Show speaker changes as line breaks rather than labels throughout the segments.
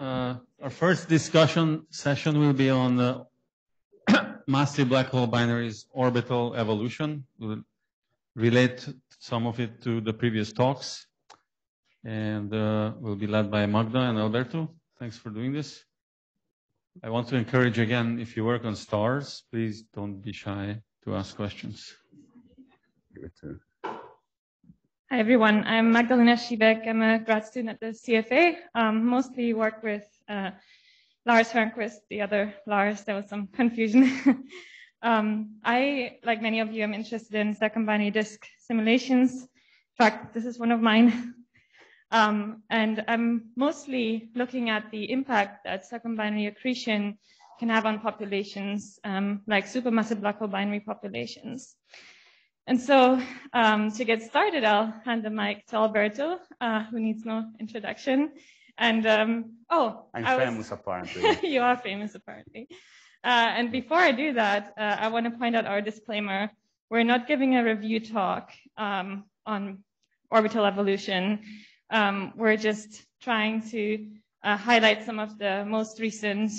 Our first discussion session will be on massive black hole binaries orbital evolution. We'll relate some of it to the previous talks, and will be led by Magda and Alberto. Thanks for doing this. I want to encourage again, if you work on stars, please don't be shy to ask questions.
Hi everyone, I'm Magdalena Siwek. I'm a grad student at the CFA. Mostly work with Lars Hörnquist, the other Lars. There was some confusion. I, like many of you, am interested in circumbinary disk simulations. In fact, this is one of mine. And I'm mostly looking at the impact that circumbinary accretion can have on populations, like supermassive black hole binary populations. And so to get started, I'll hand the mic to Alberto, who needs no introduction. And I'm
famous, apparently.
You are famous, apparently. And before I do that, I want to point out our disclaimer. We're not giving a review talk on orbital evolution. We're just trying to highlight some of the most recent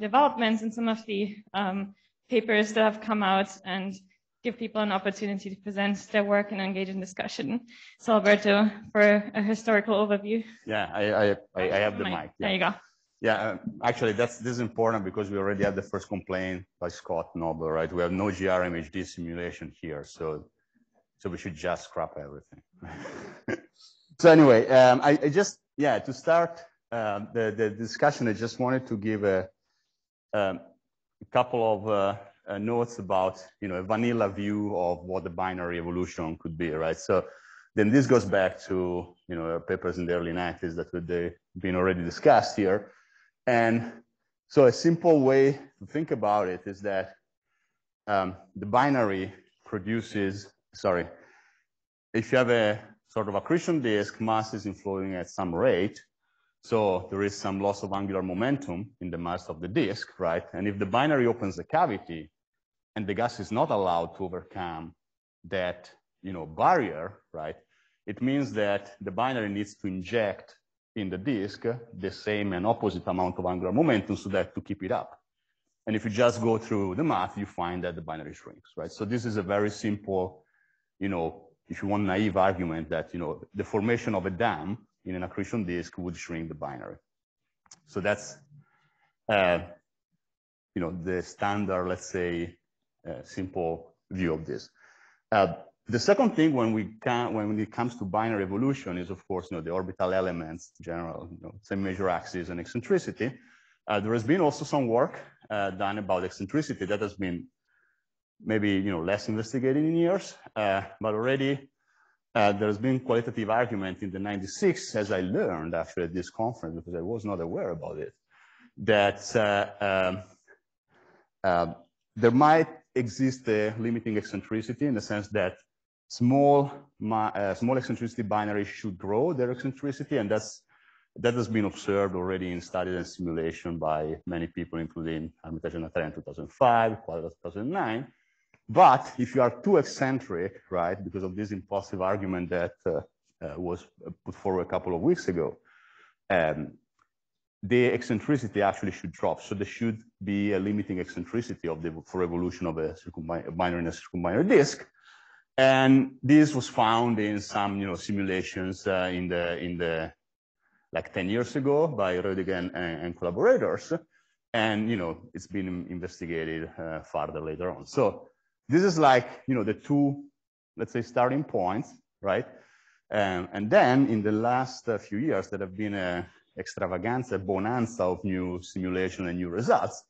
developments and some of the papers that have come out and give people an opportunity to present their work and engage in discussion. So Alberto, for a historical overview.
Yeah, I have the mic. Yeah.
There you go.
Yeah, actually, this is important because we already had the first complaint by Scott Noble, right? We have no GRMHD simulation here, so we should just scrap everything. So anyway, I just, to start the discussion, I just wanted to give a couple of notes about, a vanilla view of what the binary evolution could be, right? So then this goes back to, papers in the early 90s that they've been already discussed here. And so a simple way to think about it is that the binary produces, if you have a sort of accretion disk, mass is inflowing at some rate. So there is some loss of angular momentum in the mass of the disk, right? And if the binary opens a cavity and the gas is not allowed to overcome that, barrier, right? It means that the binary needs to inject in the disk the same and opposite amount of angular momentum so that to keep it up. And if you just go through the math, you find that the binary shrinks, right? So this is a very simple, if you want naive argument that, the formation of a dam in an accretion disk would shrink the binary. So that's, the standard, let's say, simple view of this. The second thing when it comes to binary evolution is, of course, the orbital elements, general, Semimajor axis and eccentricity. There has been also some work done about eccentricity that has been maybe less investigated in years, but already there's been qualitative argument in the 96, as I learned actually at this conference because I was not aware about it, that there might exist a limiting eccentricity in the sense that small eccentricity binaries should grow their eccentricity, and that has been observed already in studies and simulation by many people, including Armitage and Nathan in 2005, Quadra 2009. But if you are too eccentric, right, because of this impulsive argument that was put forward a couple of weeks ago, the eccentricity actually should drop. So there should be a limiting eccentricity for evolution of a binary in a circumbinary disk. And this was found in some simulations in the like 10 years ago by Rödiger and collaborators. And it's been investigated further later on. So this is like the two, let's say, starting points, right? And then in the last few years, there have been a extravaganza, bonanza of new simulation and new results.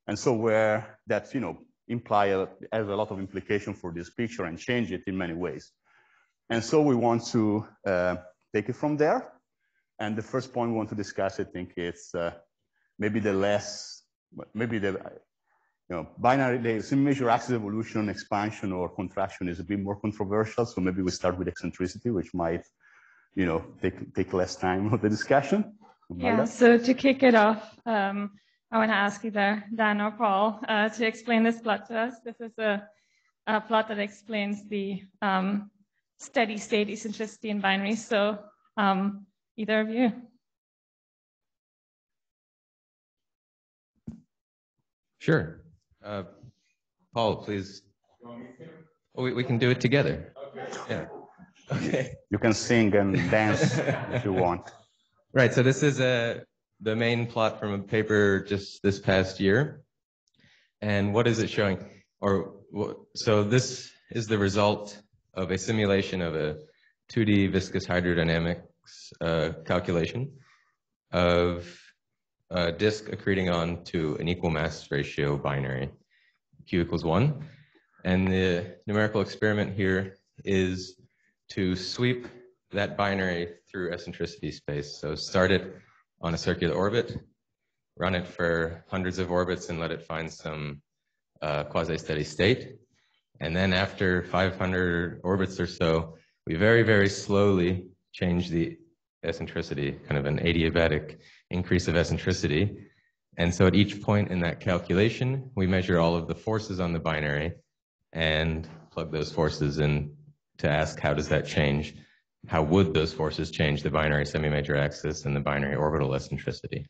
And so where that, has a lot of implication for this picture and change it in many ways. And so we want to take it from there. And the first point we want to discuss, I think it's maybe the binary, the Semimajor axis evolution, expansion or contraction is a bit more controversial. So maybe we start with eccentricity, which might, take less time of the discussion.
Yeah, so to kick it off, I want to ask either Dan or Paul to explain this plot to us. This is a plot that explains the steady state eccentricity in binaries. So either of you.
Sure. Paul, please. Oh, we can do it together. Okay. Yeah. Okay.
You can sing and dance if you want.
Right. So this is the main plot from a paper just this past year. And what is it showing? So this is the result of a simulation of a 2D viscous hydrodynamics calculation of a disk accreting on to an equal mass ratio binary, Q equals 1. And the numerical experiment here is to sweep that binary through eccentricity space. So start it on a circular orbit, run it for hundreds of orbits and let it find some quasi-steady state. And then after 500 orbits or so, we very, very slowly change the eccentricity, kind of an adiabatic increase of eccentricity. And so at each point in that calculation, we measure all of the forces on the binary and plug those forces in to ask how does that change? How would those forces change the binary semimajor axis and the binary orbital eccentricity?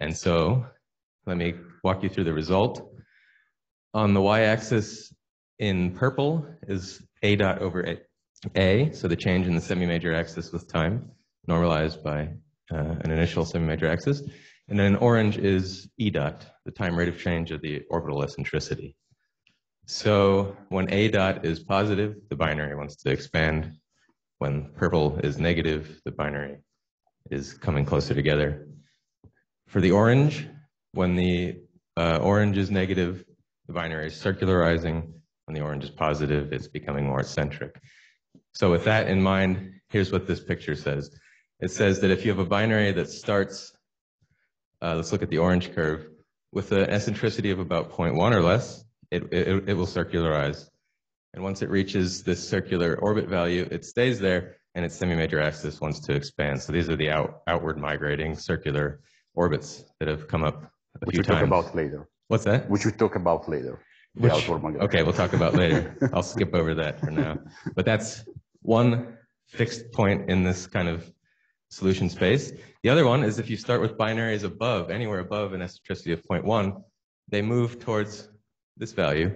And so let me walk you through the result. On the y-axis in purple is A dot over A, so the change in the semimajor axis with time, normalized by an initial semimajor axis. And then in orange is E dot, the time rate of change of the orbital eccentricity. So when A dot is positive, the binary wants to expand. When purple is negative, the binary is coming closer together. For the orange, when the orange is negative, the binary is circularizing. When the orange is positive, it's becoming more eccentric. So with that in mind, here's what this picture says. It says that if you have a binary that starts, let's look at the orange curve, with an eccentricity of about 0.1 or less, it will circularize. And once it reaches this circular orbit value, it stays there and its semimajor axis wants to expand. So these are the outward migrating circular orbits that have come up a few times. Which we'll
talk about later.
What's that?
Which we'll talk about later.
Okay, we'll talk about later. I'll skip over that for now. But that's one fixed point in this kind of solution space. The other one is if you start with binaries above, anywhere above an eccentricity of 0.1, they move towards this value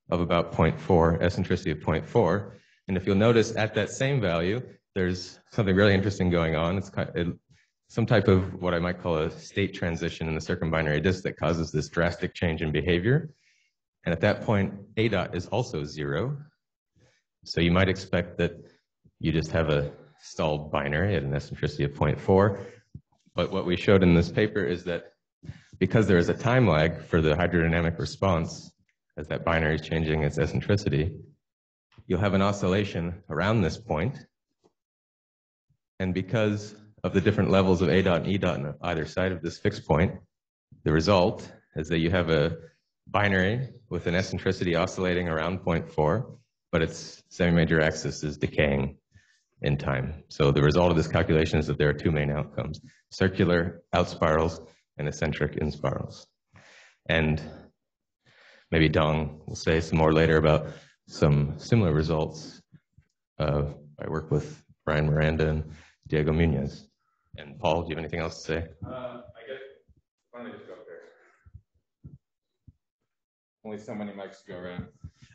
of about 0.4, eccentricity of 0.4. And if you'll notice at that same value, there's something really interesting going on. It's some type of what I might call a state transition in the circumbinary disk that causes this drastic change in behavior. And at that point, A dot is also 0. So you might expect that you just have a stalled binary at an eccentricity of 0.4. But what we showed in this paper is that because there is a time lag for the hydrodynamic response, as that binary is changing its eccentricity, you'll have an oscillation around this point. And because of the different levels of A dot and E dot on either side of this fixed point, the result is that you have a binary with an eccentricity oscillating around 0.4, but its semimajor axis is decaying in time. So the result of this calculation is that there are two main outcomes: circular out spirals and eccentric in spirals. And maybe Dong will say some more later about some similar results. I work with Brian Miranda and Diego Munoz. And Paul, do you have anything else to say?
I guess, why don't I just go up there? Only so many mics to go around.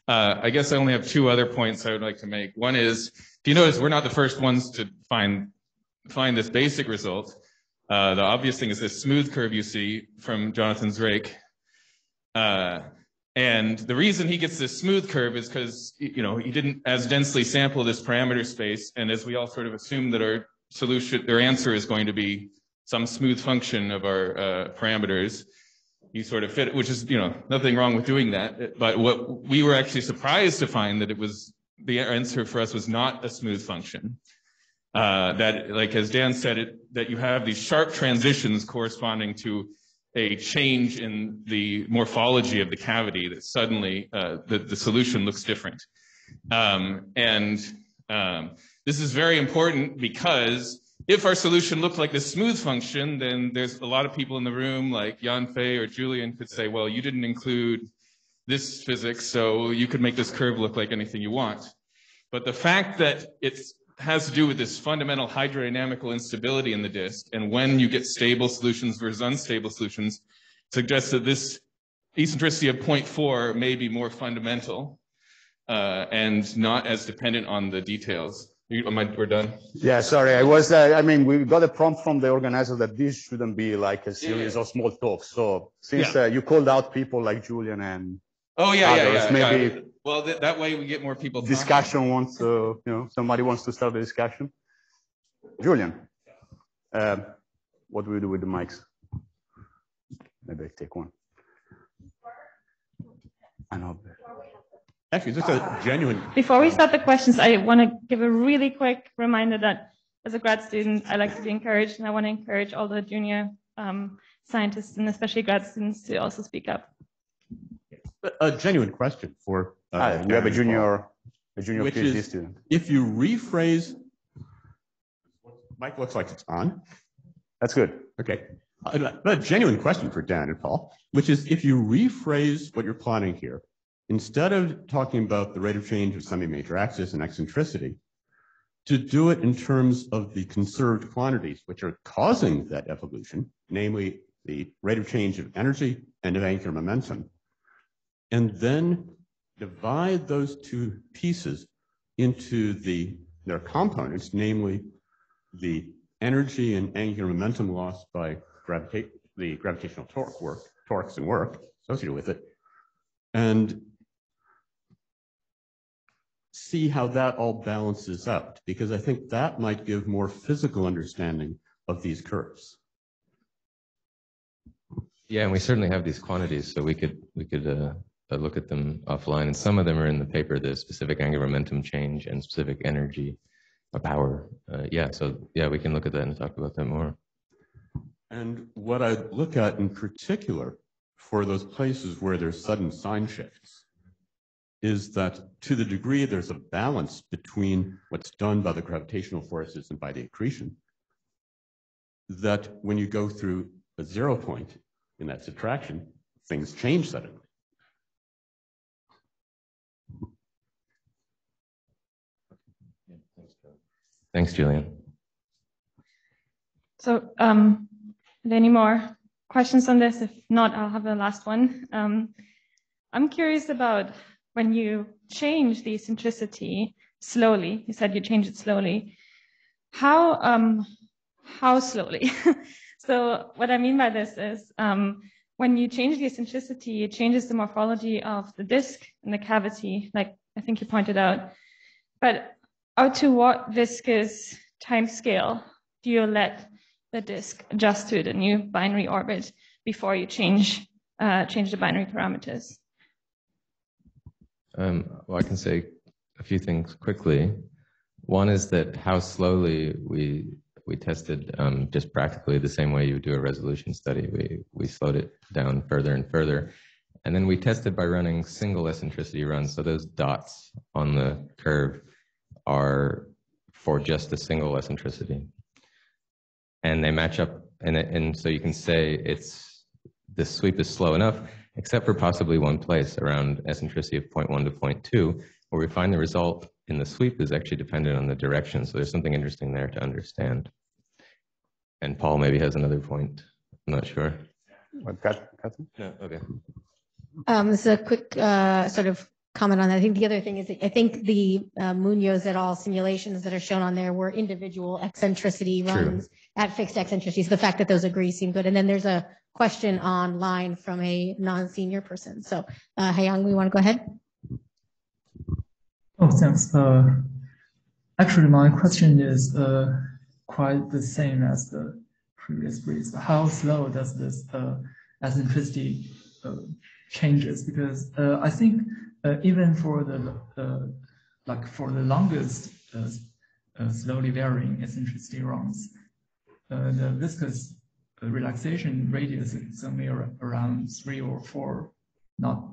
I guess I only have two other points I would like to make. One is, if you notice, we're not the first ones to find this basic result. The obvious thing is this smooth curve you see from Jonathan's rake. And the reason he gets this smooth curve is because, you know, he didn't as densely sample this parameter space. And as we all sort of assume that our answer is going to be some smooth function of our parameters, you sort of fit, which is, you know, nothing wrong with doing that. But what we were actually surprised to find that it was, the answer for us was not a smooth function. That, like as Dan said, that you have these sharp transitions corresponding to a change in the morphology of the cavity, that suddenly the solution looks different. This is very important because if our solution looked like this smooth function, then there's a lot of people in the room like Jan Fei or Julian could say, well, you didn't include this physics, so you could make this curve look like anything you want. But the fact that it has to do with this fundamental hydrodynamical instability in the disk, and when you get stable solutions versus unstable solutions, suggests that this eccentricity of 0.4 may be more fundamental and not as dependent on the details. We're done.
Yeah, sorry. I mean, we got a prompt from the organizer that this shouldn't be like a series of small talks. So since you called out people like Julian and others, maybe
well, that way we get more people talking.
Discussion wants to, somebody wants to start the discussion. Julian, what do we do with the mics? Maybe I take one. I know.
Actually, just a genuine.
Before we start the questions, I want to give a really quick reminder that as a grad student, I like to be encouraged, and I want to encourage all the junior scientists and especially grad students to also speak up.
A genuine question for.
We have a junior PhD student.
If you rephrase, Mike looks like it's on.
That's good.
Okay. A genuine question for Dan and Paul, which is if you rephrase what you're plotting here, instead of talking about the rate of change of semi-major axis and eccentricity, to do it in terms of the conserved quantities which are causing that evolution, namely the rate of change of energy and of angular momentum, and then divide those two pieces into their components, namely the energy and angular momentum loss by the gravitational torques and work associated with it, and see how that all balances out, because I think that might give more physical understanding of these curves.
Yeah, and we certainly have these quantities, so we could look at them offline, and some of them are in the paper, the specific angular momentum change and specific energy power. We can look at that and talk about that more.
And what I look at in particular for those places where there's sudden sign shifts is that to the degree there's a balance between what's done by the gravitational forces and by the accretion, that when you go through a 0 point in that subtraction, things change suddenly.
Thanks, Julian.
So, are there any more questions on this? If not, I'll have the last one. I'm curious about when you change the eccentricity slowly. You said you change it slowly. How slowly? So what I mean by this is when you change the eccentricity, it changes the morphology of the disk and the cavity, like I think you pointed out. But out to what viscous time scale do you let the disk adjust to the new binary orbit before you change the binary parameters?
Well, I can say a few things quickly. One is that how slowly we tested just practically the same way you would do a resolution study. We slowed it down further and further. And then we tested by running single eccentricity runs. So those dots on the curve are for just a single eccentricity. And they match up. And so you can say the sweep is slow enough, except for possibly one place around eccentricity of 0.1 to 0.2, where we find the result in the sweep is actually dependent on the direction. So there's something interesting there to understand. And Paul maybe has another point. I'm not sure.
What, Catherine?
No, okay.
This is a quick sort of comment on that. I think the other thing is that I think the Munoz et al. Simulations that are shown on there were individual eccentricity runs at fixed eccentricities. The fact that those agree seem good. And then there's a question online from a non-senior person. So, Haiyang, we want to go ahead?
Oh, thanks. Actually, my question is quite the same as the previous briefs. How slow does this eccentricity changes? Because I think even for the longest slowly varying eccentricity runs, the viscous relaxation radius is only around 3 or 4, not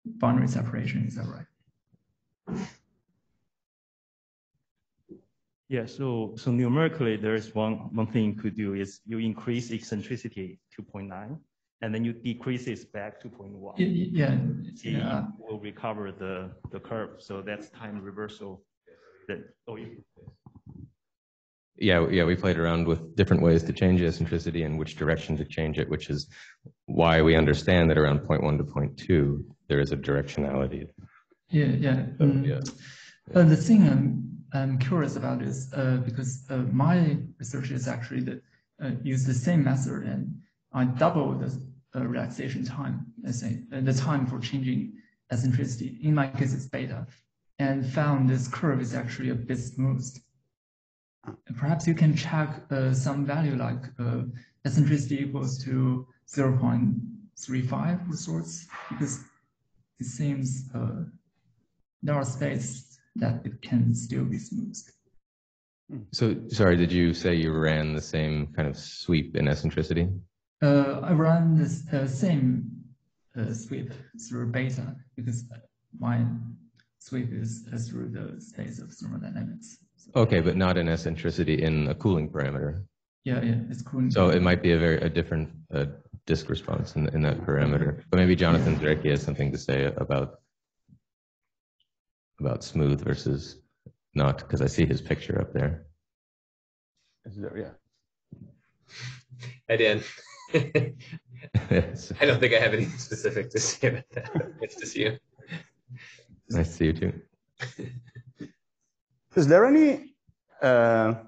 boundary separation. Is that right?
Yeah, so numerically, there is one thing you could do is you increase eccentricity 2.9, and then you decrease it back 2.1.
Yeah.
Will recover the curve. So that's time reversal.
Yeah, we played around with different ways to change eccentricity and which direction to change it, which is why we understand that around 0.1 to 0.2, there is a directionality.
Yeah. The thing I'm curious about is because my research is actually that use the same method, and I double the relaxation time, let's say, the time for changing eccentricity. In my case, it's beta, and found this curve is actually a bit smoothed. Perhaps you can check some value like eccentricity equals to 0.35 of sorts, because it seems there are space that it can still be smoothed.
So, sorry, did you say you ran the same kind of sweep in eccentricity?
I ran this same sweep through beta because my sweep is through the space of thermodynamics. So,
okay, but not in eccentricity in a cooling parameter.
Yeah, it's cooling.
So it might be a different disk response in that parameter. But maybe Jonathan Zerke has something to say about smooth versus not, because I see his picture up there.
Yeah.
Hi, Dan. I don't think I have anything specific to say about that. Nice to see you.
Nice to see you too.
Is there any, so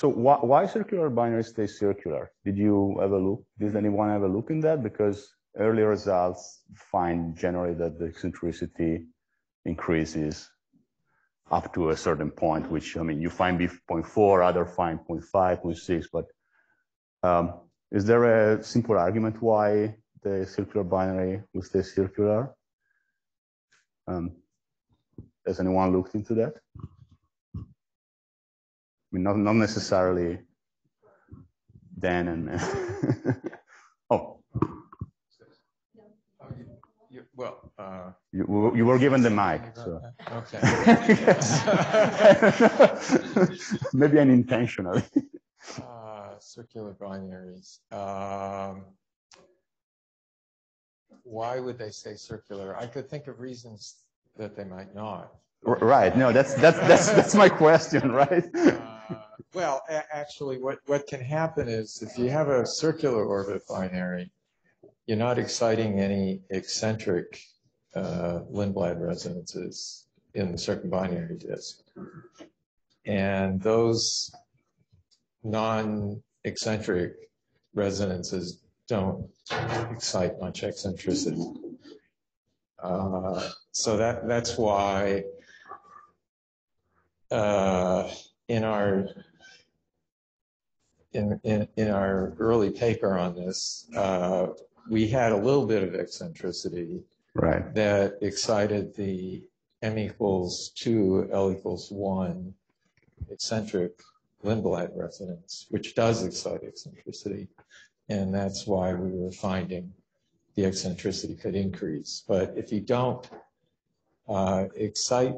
why circular binaries stay circular? Did anyone ever look in that? Because early results find generally that the eccentricity increases up to a certain point, which, I mean, you find 0.4, others find 0.5, 0.6, but is there a simple argument why the circular binary will stay circular? Has anyone looked into that? I mean, not necessarily Dan and oh. You were given the mic, so.
Okay.
Maybe unintentionally.
Circular binaries. Why would they say circular? I could think of reasons that they might not.
Right. No, that's my question, right?
Well, actually, what can happen is if you have a circular orbit binary, you're not exciting any eccentric Lindblad resonances in the circumbinary disk. And those non-eccentric resonances don't excite much eccentricity. So that's why in our early paper on this, we had a little bit of eccentricity that excited the m equals 2, L equals 1 eccentric Lindblad resonance, which does excite eccentricity. And that's why we were finding the eccentricity could increase. But if you don't excite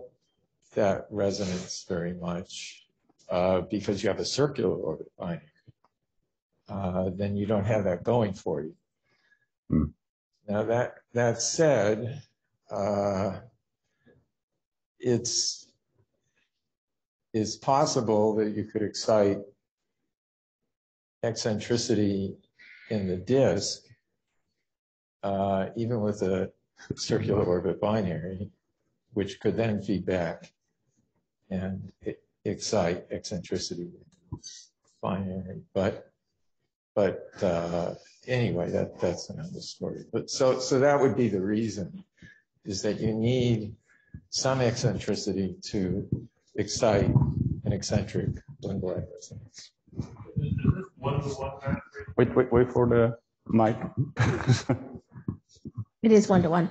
that resonance very much because you have a circular orbit binary, then you don't have that going for you. Now that said, it's possible that you could excite eccentricity in the disk even with a circular orbit binary, which could then feed back and excite eccentricity binary. But anyway, that's another story. But so that would be the reason, is that you need some eccentricity to excite an eccentric Lindblad resonance.
Wait for the mic.
It is 1-to-1.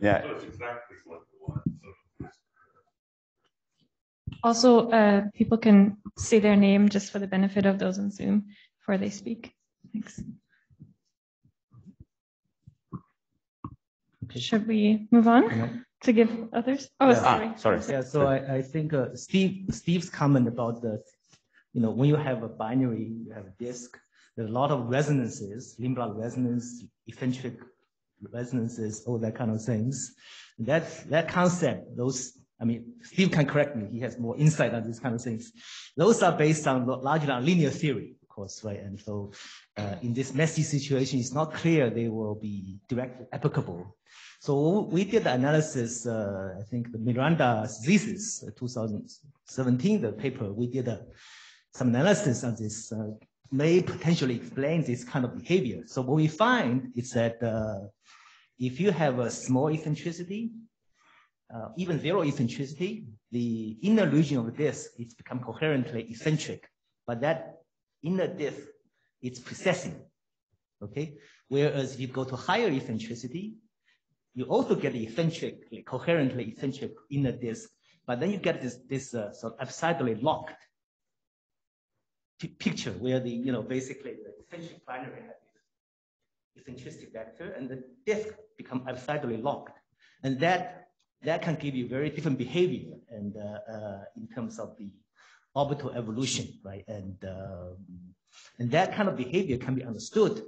Yeah.
So it's exactly 1-to-1.
Also, people can say their name just for the benefit of those on Zoom before they speak. Thanks. Okay. Should we move on to give others? Oh, yeah.
Sorry.
Yeah, so I think Steve's comment about the, when you have a binary, you have a disk, there's a lot of resonances, Lindblad resonance, eccentric resonances, all that kind of things. That concept, Steve can correct me, he has more insight on these kind of things. Those are based on largely on linear theory, course, right? And so in this messy situation, it's not clear they will be directly applicable. So we did the analysis, I think the Miranda's thesis, 2017, the paper, we did some analysis on this, may potentially explain this kind of behavior. So what we find is that if you have a small eccentricity, even zero eccentricity, the inner region of the disk is become coherently eccentric, but that inner disk is precessing, okay? Whereas if you go to higher eccentricity, you also get the eccentric, coherently eccentric inner disk, but then you get this sort of absidally locked picture where the, basically the eccentric binary has eccentricity vector and the disk become absidally locked. And that can give you very different behavior and in terms of the orbital evolution, right? And that kind of behavior can be understood,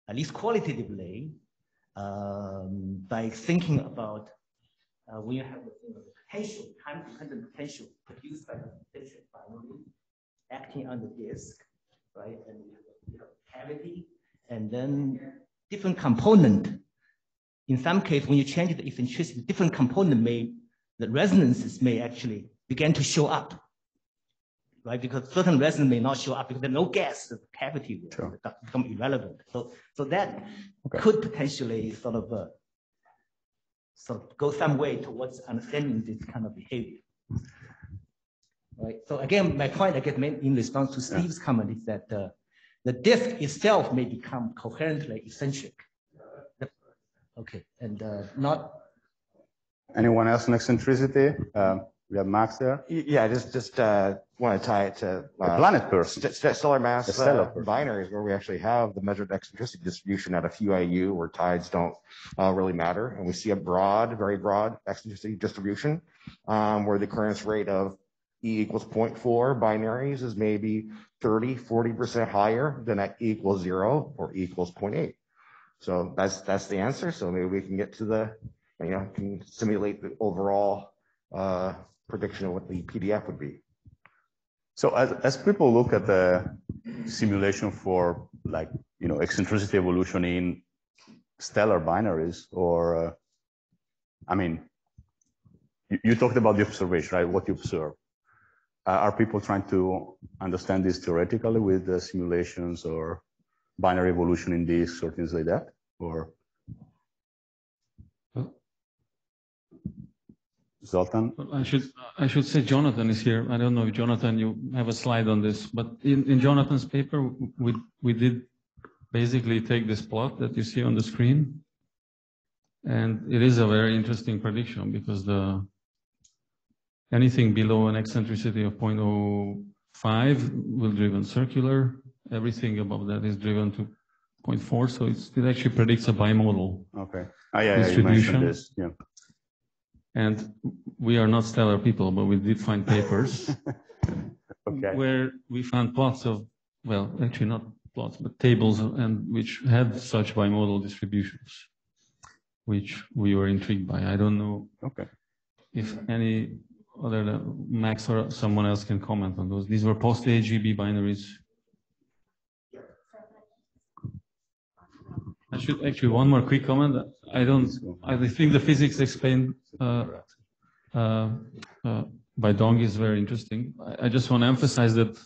at least qualitatively, by thinking about when you have the potential, time-dependent potential produced by the eccentric binary acting on the disk, right? And you have cavity, and then different component. In some case, when you change the eccentricity, different component the resonances may actually begin to show up, right? Because certain resonance may not show up because there's no gas, the cavity will become irrelevant. So that could potentially sort of go some way towards understanding this kind of behavior. Right. So again, my point, I guess, in response to Steve's comment is that the disk itself may become coherently eccentric. Okay, and not.
Anyone else on eccentricity? We have Max there.
Yeah, just want to tie it to
a planet person,
stellar mass binaries, where we actually have the measured eccentricity distribution at a few IU, where tides don't really matter, and we see a very broad eccentricity distribution, where the occurrence rate of E equals 0.4 binaries is maybe 30–40% higher than at E equals 0 or E equals 0.8. So that's the answer. So maybe we can get to the, can simulate the overall prediction of what the PDF would be.
So as people look at the simulation for eccentricity evolution in stellar binaries, or you talked about the observation, right? What you observe. Are people trying to understand this theoretically with the simulations or binary evolution in disks or things like that? Or Zoltan?
I should say Jonathan is here. I don't know if Jonathan, you have a slide on this, but in Jonathan's paper, we did basically take this plot that you see on the screen, and it is a very interesting prediction because anything below an eccentricity of 0.05 will driven circular. Everything above that is driven to 0.4. So it actually predicts a bimodal distribution.
This. Yeah.
And we are not stellar people, but we did find papers where we found plots of, well, actually not plots, but tables, and which had such bimodal distributions, which we were intrigued by. I don't know if any other than Max or someone else can comment on those. These were post-AGB binaries. I should actually, one more quick comment. I think the physics explained by Dong is very interesting. I just want to emphasize that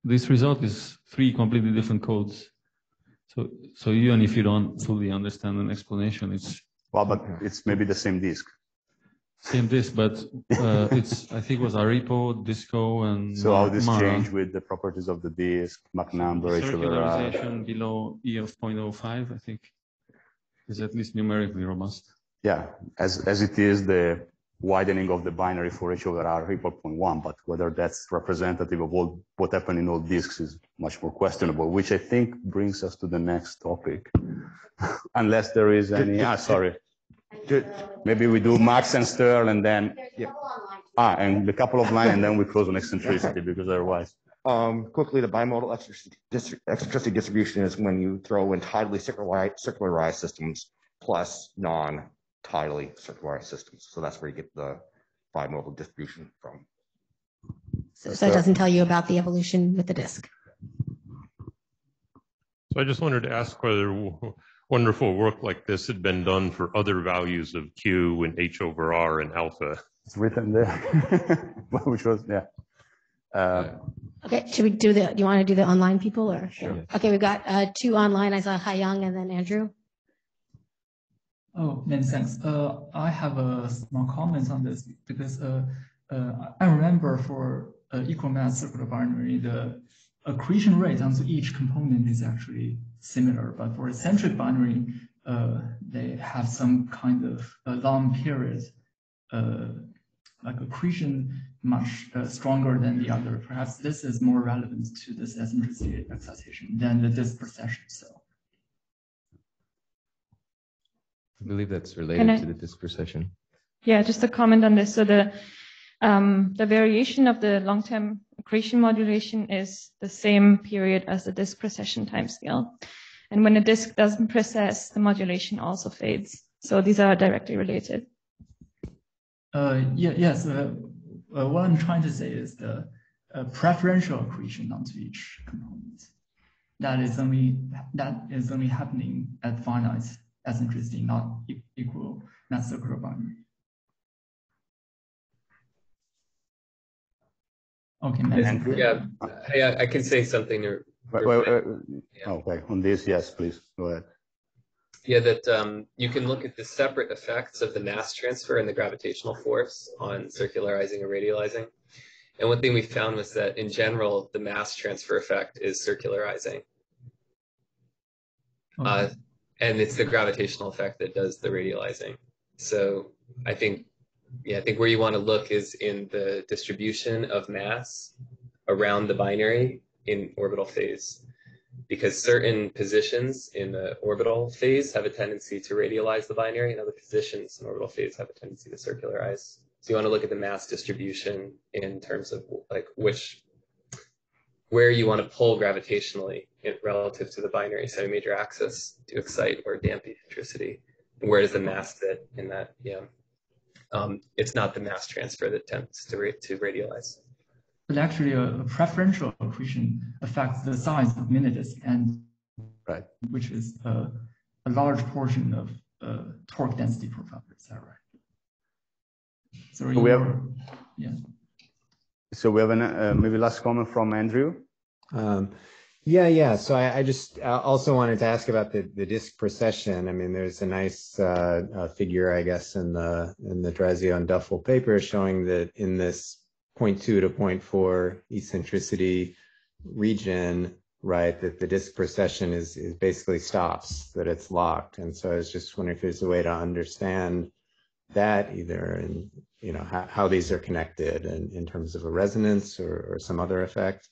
this result is 3 completely different codes. So even if you don't fully understand an explanation, it's
but it's maybe the same disk.
Same disk, but I think it was Aripo, Disco, and
so how this change with the properties of the disk, Mach number,
circularization below E of 0.05, I think, is at least numerically robust.
Yeah, as it is the widening of the binary for H/R equal 0.1, but whether that's representative of all what happened in all disks is much more questionable, which I think brings us to the next topic. Unless there is any, sorry. Maybe we do Max and Sterl and then, and a couple of lines and then we close on eccentricity because otherwise.
Quickly, the bimodal eccentricity distribution is when you throw in tidally circularized systems plus non-tidally circularized systems. So that's where you get the bimodal distribution from.
So it doesn't tell you about the evolution with the disk.
I just wanted to ask whether wonderful work like this had been done for other values of Q and H over R and alpha.
It's written there, which was, yeah.
Okay, should we do do you want to do the online people or?
Sure.
Okay, we've got two online. I saw Haiyang and then Andrew.
Oh, many thanks. I have a small comment on this because I remember for equal mass circular binary, the accretion rate onto each component is actually similar, but for eccentric binary, they have some kind of a long period, like accretion much stronger than the other. Perhaps this is more relevant to this eccentricity excitation than the disk procession itself.
I believe that's related to the disk procession.
Yeah, just a comment on this. So the variation of the long-term accretion modulation is the same period as the disk procession timescale. And when the disk doesn't process, the modulation also fades. So these are directly related.
Yes. What I'm trying to say is the preferential accretion onto each component. That is only happening at finite eccentricity, not equal mass circular binary. Okay.
Yeah, I can say something.
Okay, on this, yes, please go ahead.
Yeah, that you can look at the separate effects of the mass transfer and the gravitational force on circularizing and radializing. And one thing we found was that in general, the mass transfer effect is circularizing. Okay. And it's the gravitational effect that does the radializing. So I think where you want to look is in the distribution of mass around the binary in orbital phase, because certain positions in the orbital phase have a tendency to radialize the binary, and other positions in orbital phase have a tendency to circularize. So you want to look at the mass distribution in terms of like where you want to pull gravitationally relative to the binary semi-major axis to excite or dampen eccentricity. And where does the mass fit in that? Yeah. It's not the mass transfer that tends to radialize.
But actually, a preferential accretion affects the size of mini-disk, and which is a large portion of torque density profile. Is that right? So we have,
yeah. So we have maybe last comment from Andrew.
Yeah. So I just also wanted to ask about the disk procession. I mean, there's a nice figure, I guess, in the Drazio and Duffel paper showing that in this 0.2 to 0.4 eccentricity region, right, that the disk procession is basically stops, that it's locked. And so I was just wondering if there's a way to understand that either, and how these are connected in terms of a resonance or some other effect.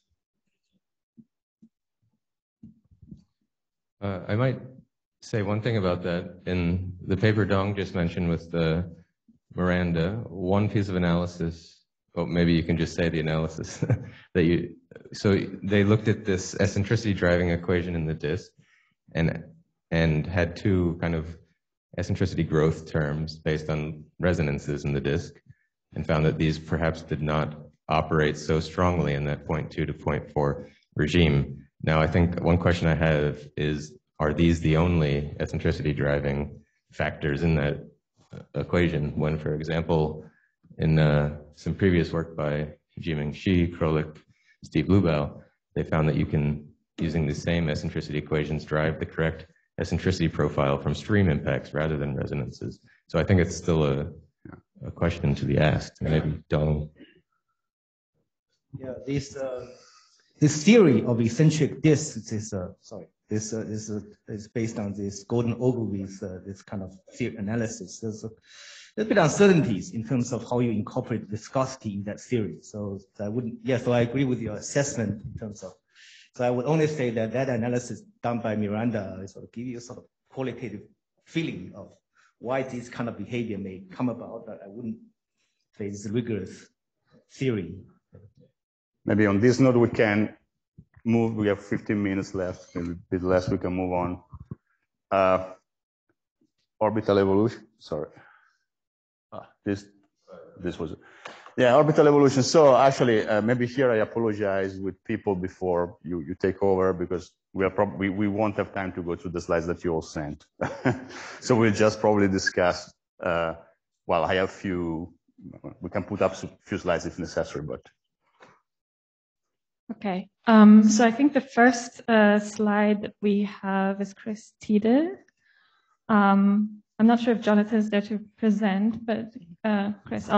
I might say one thing about that. In the paper Dong just mentioned with the Miranda, one piece of analysis, well, maybe you can just say the analysis so they looked at this eccentricity driving equation in the disk and had two kind of eccentricity growth terms based on resonances in the disk, and found that these perhaps did not operate so strongly in that 0.2 to 0.4 regime. Now, I think one question I have is, are these the only eccentricity driving factors in that equation? When, for example, in some previous work by Jiming Shi, Krolik, Steve Lubau, they found that you can, using the same eccentricity equations, drive the correct eccentricity profile from stream impacts rather than resonances. So I think it's still a question to be asked. Maybe Dong.
Yeah, this theory of eccentric disks is based on this Golden Ogilvy's this kind of theory analysis. There's a bit of uncertainties in terms of how you incorporate viscosity in that theory. So I agree with your assessment in terms of. So I would only say that analysis done by Miranda sort of give you a sort of qualitative feeling of why this kind of behavior may come about, but I wouldn't say it's a rigorous theory.
Maybe on this note, we can move. We have 15 minutes left, maybe a bit less. We can move on. Orbital evolution. Sorry. This was it. Yeah, orbital evolution. So actually, maybe here I apologize with people before you take over, because we won't have time to go through the slides that you all sent. So we'll just probably discuss, well, I have we can put up a few slides if necessary, but.
Okay, so I think the first slide that we have is Chris Tide. I'm not sure if Jonathan is there to present, but Chris,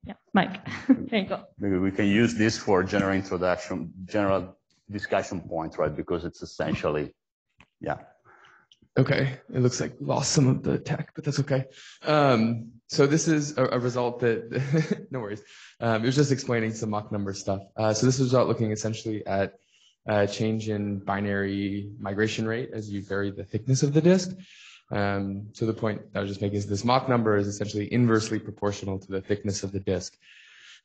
yeah, Mike, there you go.
Maybe we can use this for general introduction, general discussion point, right? Because it's essentially, yeah.
Okay, it looks like we lost some of the tech, but that's okay. So this is a result that, no worries. It was just explaining some Mach number stuff. So this is result looking essentially at change in binary migration rate as you vary the thickness of the disk. So the point I was just making is this Mach number is essentially inversely proportional to the thickness of the disk.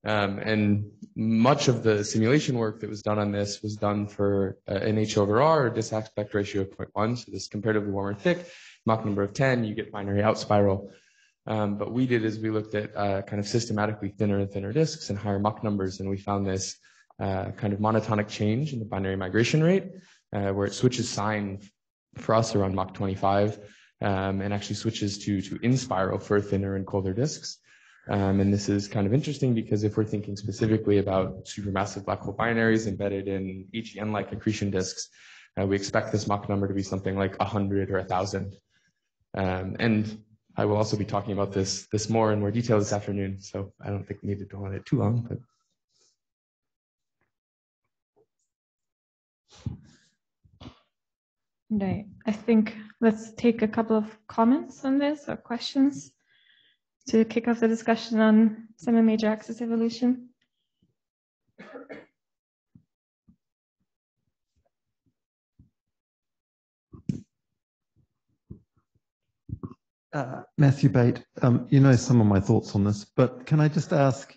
And much of the simulation work that was done on this was done for an H/R, or disk aspect ratio of 0.1. So this comparatively warm or thick, Mach number of 10, you get binary out spiral. But we did is we looked at kind of systematically thinner and thinner disks and higher Mach numbers, and we found this kind of monotonic change in the binary migration rate, where it switches sign for us around Mach 25, and actually switches to in spiral for thinner and colder disks. And this is kind of interesting because if we're thinking specifically about supermassive black hole binaries embedded in EGN-like accretion disks, we expect this Mach number to be something like 100 or 1,000. And I will also be talking about this more in more detail this afternoon, so I don't think we need to go on it too long. But
right. I think let's take a couple of comments on this or questions to kick off the discussion on semi-major axis evolution.
Matthew Bate, you know some of my thoughts on this, but can I just ask,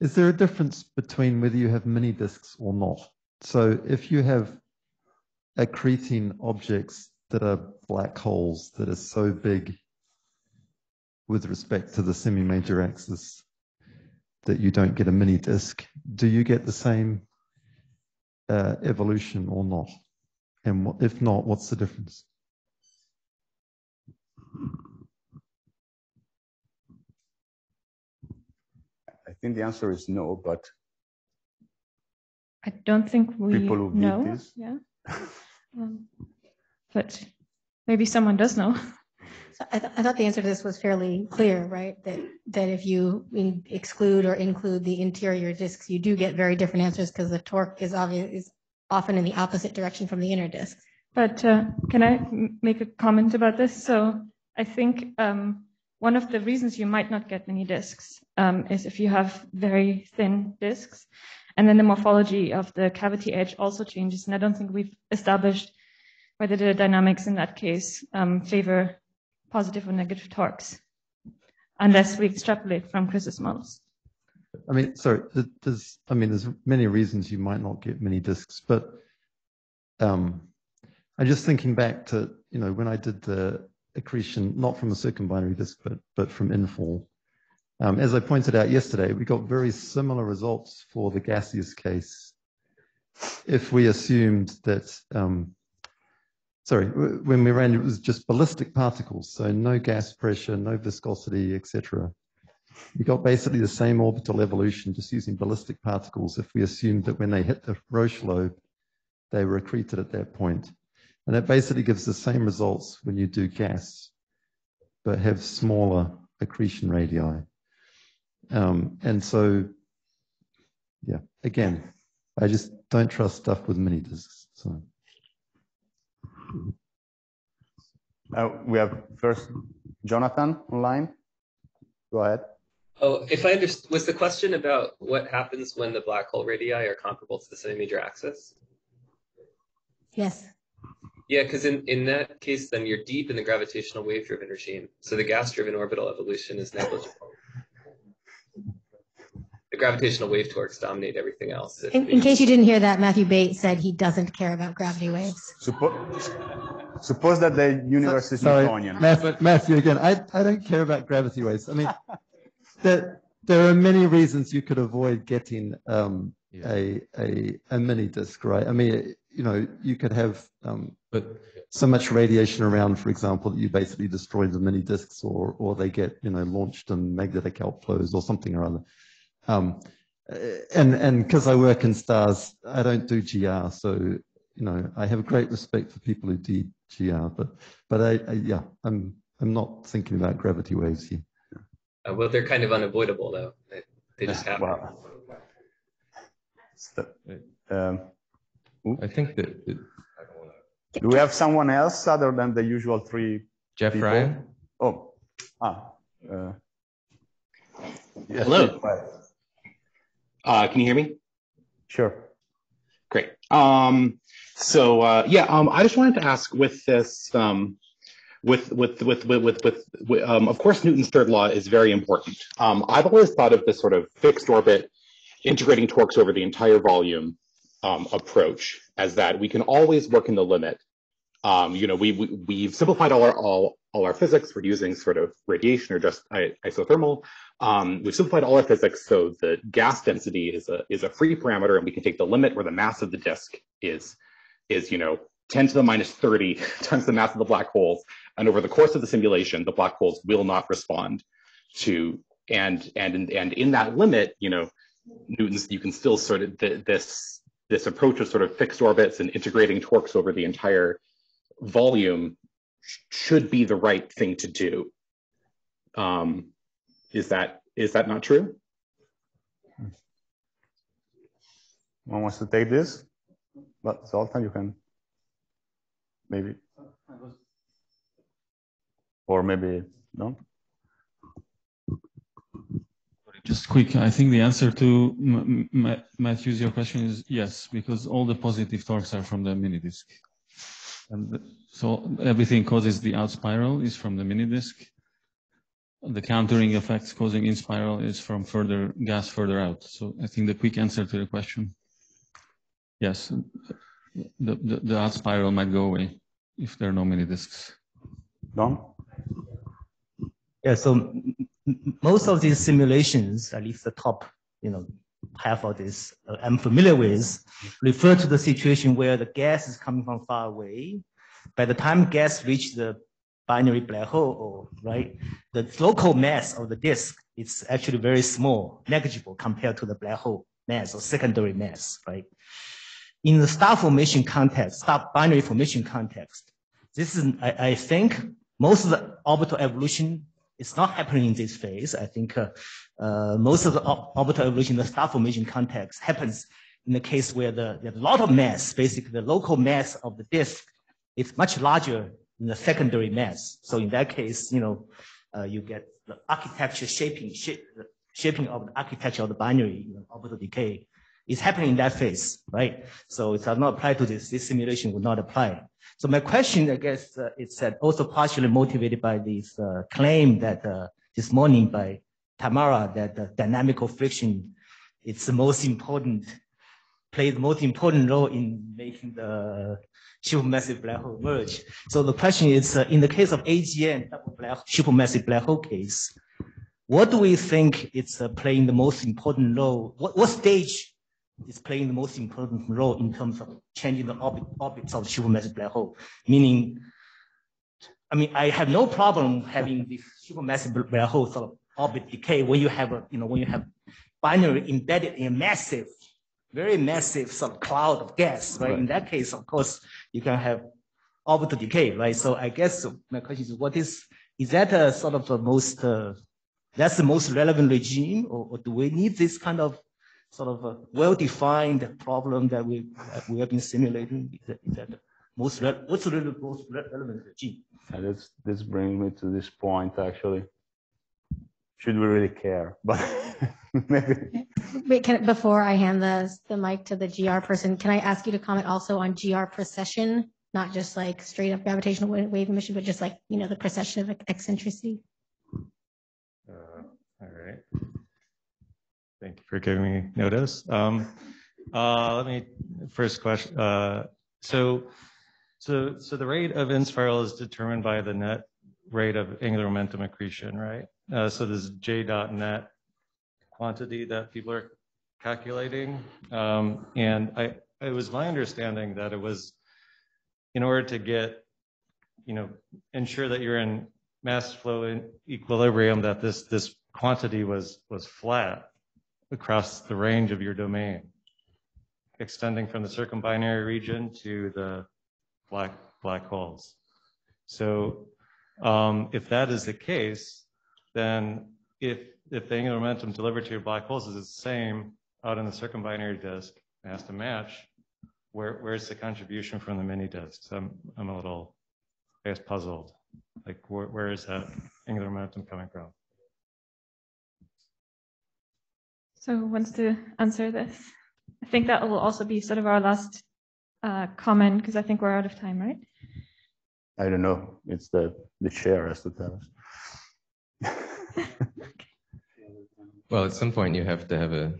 is there a difference between whether you have mini disks or not? So if you have accreting objects that are black holes that are so big with respect to the semi-major axis that you don't get a mini disk, do you get the same evolution or not? And if not, what's the difference?
I think the answer is no, but
I don't think we
people who
know.
did this.
Yeah, but maybe someone does know.
So I thought the answer to this was fairly clear, right? That if you exclude or include the interior disks, you do get very different answers because the torque is often in the opposite direction from the inner disk.
But can I make a comment about this? So I think one of the reasons you might not get many disks is if you have very thin disks, and then the morphology of the cavity edge also changes. And I don't think we've established whether the dynamics in that case favor positive or negative torques, unless we extrapolate from Chris's models.
I mean, sorry, there's many reasons you might not get many disks, but I'm just thinking back to, when I did the accretion, not from a circumbinary disk, but from infall. As I pointed out yesterday, we got very similar results for the gaseous case if we assumed that, when we ran, it was just ballistic particles, so no gas pressure, no viscosity, etc. We got basically the same orbital evolution just using ballistic particles if we assumed that when they hit the Roche lobe, they were accreted at that point. And that basically gives the same results when you do gas, but have smaller accretion radii. And so, yeah, again, I just don't trust stuff with mini disks. So.
We have first Jonathan online. Go ahead.
Oh, if I understand, was the question about what happens when the black hole radii are comparable to the semi-major axis?
Yes.
Yeah, because in that case, then you're deep in the gravitational wave-driven regime. So the gas-driven orbital evolution is negligible. The gravitational wave torques dominate everything else.
In case you didn't hear that, Matthew Bates said he doesn't care about gravity waves.
Suppose that the universe is Newtonian.
Matthew, again, I don't care about gravity waves. I mean, there are many reasons you could avoid getting a mini disk, right? I mean, you know, you could have so much radiation around, for example, that you basically destroy the mini disks, or they get, you know, launched in magnetic outflows or something or other. And because I work in stars, I don't do GR, so you know, I have great respect for people who do GR, but yeah, I'm not thinking about gravity waves here.
Well, they're kind of unavoidable, though. They just happen.
Wow.
I think that.
Do we have someone else other than the usual three?
Jeff
people?
Ryan.
Oh, yes,
hello.
please.
Can you hear me?
Sure.
Great. I just wanted to ask with this, of course, Newton's third law is very important. I've always thought of this sort of fixed orbit integrating torques over the entire volume approach as that we can always work in the limit. You know, we've simplified all our physics. We're using sort of radiation or just isothermal. We've simplified all our physics so the gas density is a free parameter, and we can take the limit where the mass of the disk is you know 10 to the minus 30 times the mass of the black holes. And over the course of the simulation, the black holes will not respond to and in that limit, you know, Newton's, you can still sort of this approach of sort of fixed orbits and integrating torques over the entire volume should be the right thing to do. Is that not true?
One wants to take this, but Zoltan, you can maybe, or maybe no.
Just quick, I think the answer to Matthew's your question is yes, because all the positive torques are from the mini disk. And so everything causes the out spiral is from the mini disk. The countering effects causing in spiral is from further gas further out. So I think the quick answer to the question, yes, the out spiral might go away if there are no mini disks.
Don?
Yeah, so most of these simulations, at least the top, you know, half of this I'm familiar with, refer to the situation where the gas is coming from far away. By the time gas reaches the binary black hole, right, the local mass of the disk is actually very small, negligible compared to the black hole mass or secondary mass, right? In the star formation context, star binary formation context, this is, I think, most of the orbital evolution is not happening in this phase. I think most of the orbital evolution in the star formation context happens in the case where there's a lot of mass, basically the local mass of the disk is much larger than the secondary mass. So in that case, you know, you get the architecture shaping of the architecture of the binary, you know, orbital decay is happening in that phase, right? So it does not apply to this. This simulation would not apply. So my question, I guess, it's also partially motivated by this claim that this morning by Tamara that dynamical friction is the most important, plays the most important role in making the supermassive black hole merge. So the question is, in the case of AGN supermassive black hole case, what do we think is playing the most important role? What stage is playing the most important role in terms of changing the orbits of the supermassive black hole? Meaning, I mean, I have no problem having this supermassive black hole sort of orbit decay when you have when you have binary embedded in a massive, very massive sort of cloud of gas, right? In that case, of course, you can have orbital decay, right? So I guess my question is, is that a sort of the most, that's the most relevant regime, or do we need this kind of sort of a well-defined problem that we have been simulating? Is that the most what's the most relevant regime?
This brings me to this point, actually. Should we really care? But maybe.
Wait, before I hand the mic to the GR person, can I ask you to comment also on GR precession, not just like straight up gravitational wave emission, but just like, you know, the precession of eccentricity?
All right. Thank you for giving me notice. Let me first question. So the rate of in spiral is determined by the net rate of angular momentum accretion, right? So this J dot net quantity that people are calculating. And it was my understanding that it was in order to get, ensure that you're in mass flow in equilibrium, that this quantity was flat across the range of your domain, extending from the circumbinary region to the black holes. So if that is the case, then if the angular momentum delivered to your black holes is the same out in the circumbinary disk, it has to match, where's the contribution from the mini disks? I'm a little, I guess, puzzled. Like, where is that angular momentum coming from?
So who wants to answer this? I think that will also be sort of our last comment, because I think we're out of time, right?
I don't know. It's the chair has to tell us.
Well, at some point you have to have a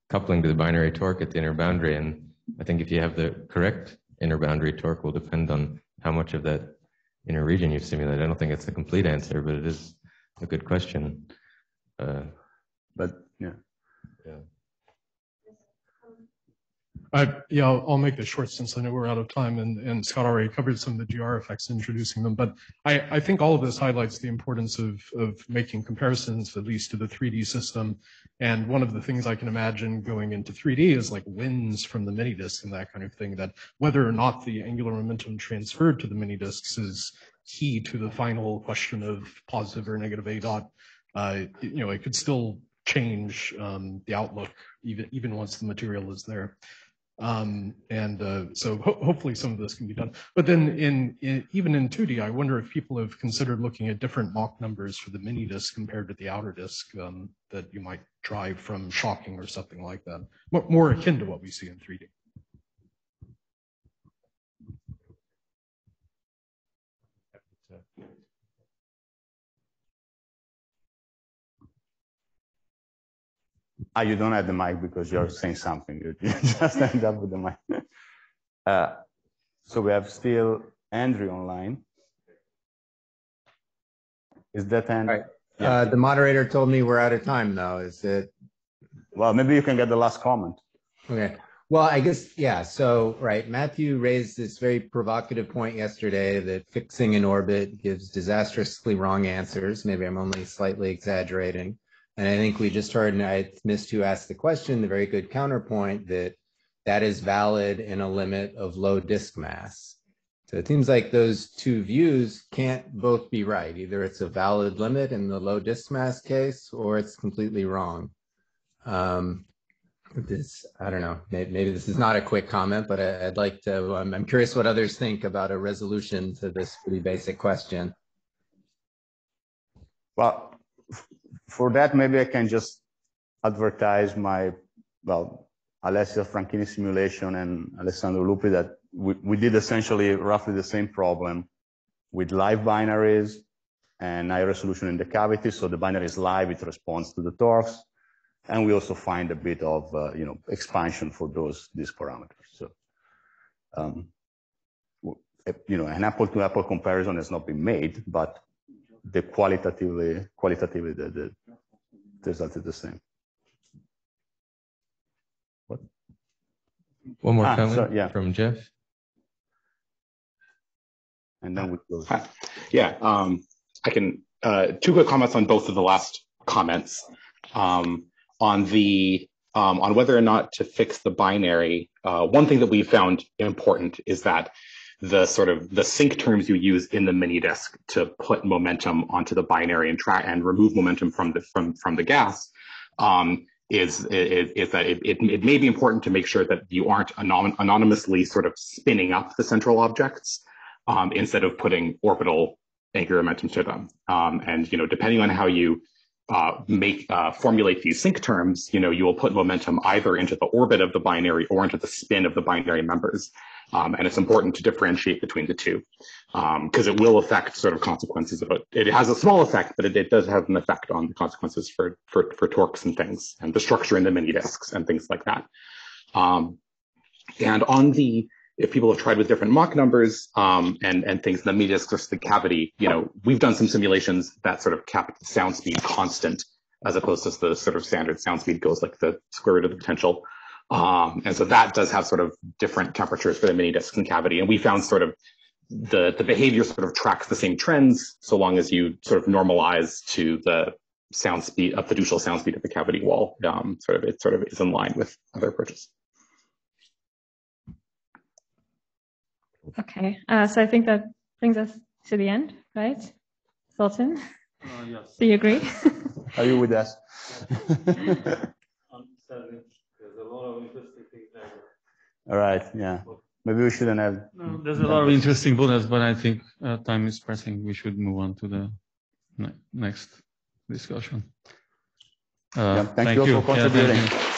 coupling to the binary torque at the inner boundary, and I think if you have the correct inner boundary torque will depend on how much of that inner region you've simulated. I don't think it's a complete answer, but it is a good question.
But yeah.
Yeah, I'll make this short since I know we're out of time, and Scott already covered some of the GR effects introducing them. But I think all of this highlights the importance of making comparisons, at least to the 3D system. And one of the things I can imagine going into 3D is like winds from the mini disks and that kind of thing, that whether or not the angular momentum transferred to the mini disks is key to the final question of positive or negative A dot. It could still change the outlook even once the material is there. So hopefully some of this can be done. But then even in 2D, I wonder if people have considered looking at different Mach numbers for the mini disk compared to the outer disk that you might drive from shocking or something like that, more akin to what we see in 3D.
You don't have the mic because you're saying something. You just end up with the mic. So we have still Andrew online. Is that Andrew?
Right. Yeah. The moderator told me we're out of time, though. Is it?
Well, maybe you can get the last comment.
Okay. Well, I guess, yeah. So, right. Matthew raised this very provocative point yesterday that fixing an orbit gives disastrously wrong answers. Maybe I'm only slightly exaggerating. And I think we just heard, and I missed who asked the question, the very good counterpoint that is valid in a limit of low disk mass. So it seems like those two views can't both be right. Either it's a valid limit in the low disk mass case, or it's completely wrong. I don't know, maybe this is not a quick comment, but I'd like to, I'm curious what others think about a resolution to this pretty basic question.
Well, for that, maybe I can just advertise my, Alessio Franchini simulation and Alessandro Lupi, that we did essentially roughly the same problem with live binaries and high resolution in the cavity. So the binary is live, it responds to the torques. And we also find a bit of, expansion for these parameters. So, an apple-to-apple comparison has not been made, but the qualitatively the result is the same. What?
One more comment from Jeff.
And then we close.
Yeah, I can, two quick comments on both of the last comments. On whether or not to fix the binary, one thing that we found important is that the sync terms you use in the mini disk to put momentum onto the binary and remove momentum from the gas is that it may be important to make sure that you aren't anonymously sort of spinning up the central objects instead of putting orbital angular momentum to them. And depending on how you formulate these sync terms, you will put momentum either into the orbit of the binary or into the spin of the binary members. And it's important to differentiate between the two because it will affect sort of consequences of it. It has a small effect, but it does have an effect on the consequences for torques and things and the structure in the mini disks and things like that. And on if people have tried with different Mach numbers and things in the mini disks versus the cavity, we've done some simulations that sort of kept sound speed constant as opposed to the sort of standard sound speed goes like the square root of the potential. And so that does have sort of different temperatures for the mini disk concavity. And we found sort of the behavior sort of tracks the same trends so long as you sort of normalize to the sound speed, a fiducial sound speed of the cavity wall. It sort of is in line with other approaches.
Okay, so I think that brings us to the end, right? Sultan?
Yes.
Do you agree?
Are you with us?
There's a lot of interesting things there.
All right, yeah. Maybe we shouldn't have.
No, there's a lot of interesting bullets, but I think time is pressing. We should move on to the next discussion.
Thank you all for contributing.
Yeah, thank you.